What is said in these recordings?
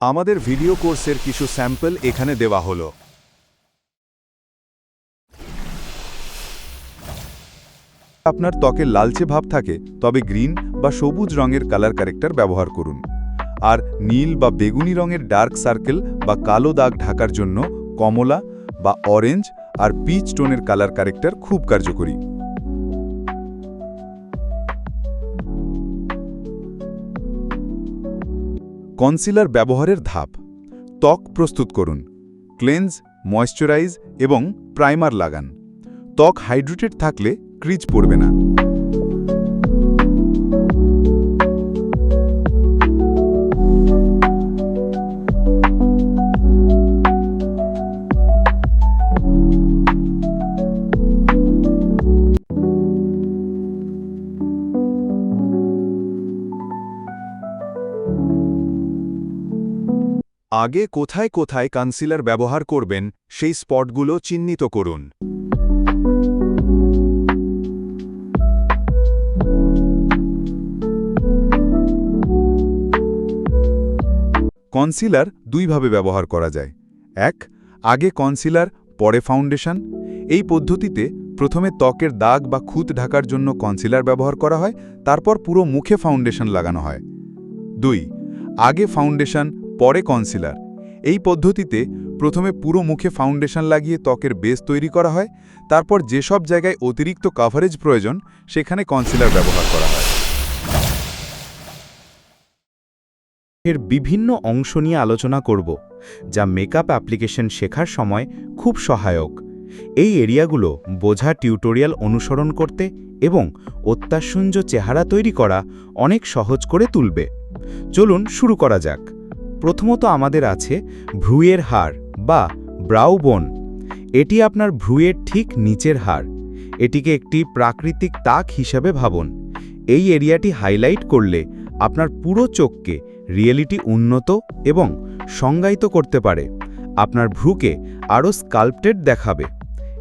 আমাদের ভিডিও কোর্সের কিছু স্যাম্পল এখানে দেওয়া হলো। আপনার ত্বকে লালচে ভাব থাকে তবে গ্রিন বা সবুজ রঙের কালার কারেক্টর ব্যবহার করুন। আর নীল বা বেগুনি রঙের ডার্ক সার্কেল বা কালো দাগ ঢাকার জন্য কমলা বা অরেঞ্জ আর পিচ টোনের কালার কারেক্টর খুব কার্যকরী। কনসিলার ব্যবহারের ধাপ। ত্বক প্রস্তুত করুন, ক্লেন্স, ময়েশ্চারাইজ এবং প্রাইমার লাগান। ত্বক হাইড্রেটেড থাকলে ক্রিজ পড়বে না। আগে কোথায় কোথায় কনসিলার ব্যবহার করবেন সেই স্পটগুলো চিহ্নিত করুন। কনসিলার দুইভাবে ব্যবহার করা যায়। এক, আগে কনসিলার পরে ফাউন্ডেশন। এই পদ্ধতিতে প্রথমে ত্বকের দাগ বা খুঁত ঢাকার জন্য কনসিলার ব্যবহার করা হয়, তারপর পুরো মুখে ফাউন্ডেশন লাগানো হয়। 2, আগে ফাউন্ডেশন পরে কনসিলার। এই পদ্ধতিতে প্রথমে পুরো মুখে ফাউন্ডেশন লাগিয়ে ত্বকের বেস তৈরি করা হয়, তারপর যেসব জায়গায় অতিরিক্ত কভারেজ প্রয়োজন সেখানে কনসিলার ব্যবহার করা হয়। এর বিভিন্ন অংশ নিয়ে আলোচনা করব, যা মেকআপ অ্যাপ্লিকেশন শেখার সময় খুব সহায়ক। এই এরিয়াগুলো বোঝা টিউটোরিয়াল অনুসরণ করতে এবং অত্যাশ্চর্য চেহারা তৈরি করা অনেক সহজ করে তুলবে। চলুন শুরু করা যাক। প্রথমত আমাদের আছে ভ্রুয়ের হাড় বা ব্রাউ বোন। এটি আপনার ভ্রুয়ের ঠিক নিচের হাড়। এটিকে একটি প্রাকৃতিক তাক হিসাবে ভাবুন। এই এরিয়াটি হাইলাইট করলে আপনার পুরো চোখকে রিয়েলিটি উন্নত এবং সংজ্ঞায়িত করতে পারে, আপনার ভ্রুকে আরও স্কাল্পটেড দেখাবে।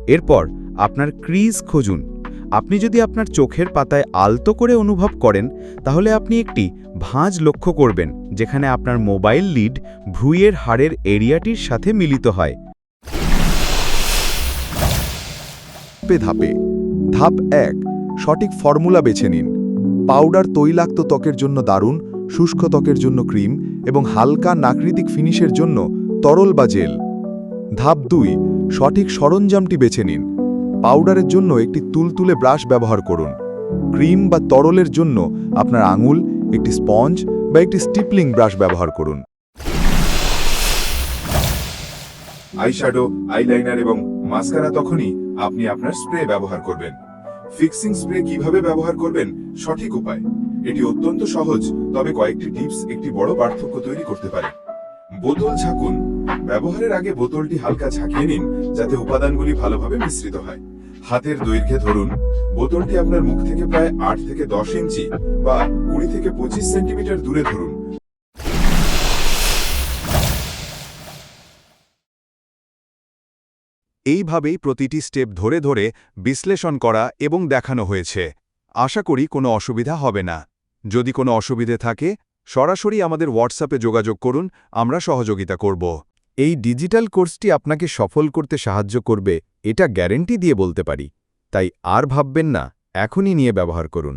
এরপর আপনার ক্রিজ খুঁজুন। আপনি যদি আপনার চোখের পাতায় আলতো করে অনুভব করেন, তাহলে আপনি একটি ভাঁজ লক্ষ্য করবেন যেখানে আপনার মোবাইল লিড ভ্রুয়ের হাড়ের এরিয়াটির সাথে মিলিত হয়। ধাপে ধাপ 1, সঠিক ফর্মুলা বেছে নিন। পাউডার তৈলাক্ত ত্বকের জন্য দারুণ, শুষ্ক ত্বকের জন্য ক্রিম এবং হালকা নাকৃতিক ফিনিশের জন্য তরল বা জেল। ধাপ 2, সঠিক সরঞ্জামটি বেছে নিন। পাউডারের জন্য একটি তুলতুলে ব্রাশ ব্যবহার করুন। ক্রিম বা তরলের জন্য আপনার আঙুল, একটি স্পঞ্জ বা একটি স্টিপলিং ব্রাশ ব্যবহার করুন। আইশ্যাডো, আইলাইনার এবং মাস্কারা তখনই আপনি আপনার স্প্রে ব্যবহার করবেন। ফিক্সিং স্প্রে কিভাবে ব্যবহার করবেন সঠিক উপায়। এটি অত্যন্ত সহজ, তবে কয়েকটি টিপস একটি বড় পার্থক্য তৈরি করতে পারে। বোতল ঝাঁকুন। ব্যবহারের আগে বোতলটি হালকা ঝাঁকিয়ে নিন যাতে উপাদানগুলি ভালোভাবে মিশ্রিত হয়। হাতের দৈর্ঘ্যে ধরুন। বোতলটি আপনার মুখ থেকে প্রায় 8 থেকে 10 ইঞ্চি বা 20 থেকে 25 সেন্টিমিটার দূরে ধরুন। এইভাবেই প্রতিটি স্টেপ ধরে ধরে বিশ্লেষণ করা এবং দেখানো হয়েছে। আশা করি কোনো অসুবিধা হবে না। যদি কোনো অসুবিধে থাকে সরাসরি আমাদের হোয়াটসঅ্যাপে যোগাযোগ করুন, আমরা সহযোগিতা করব। এই ডিজিটাল কোর্সটি আপনাকে সফল করতে সাহায্য করবে, এটা গ্যারান্টি দিয়ে বলতে পারি। তাই আর ভাববেন না, এখনই নিয়ে ব্যবহার করুন।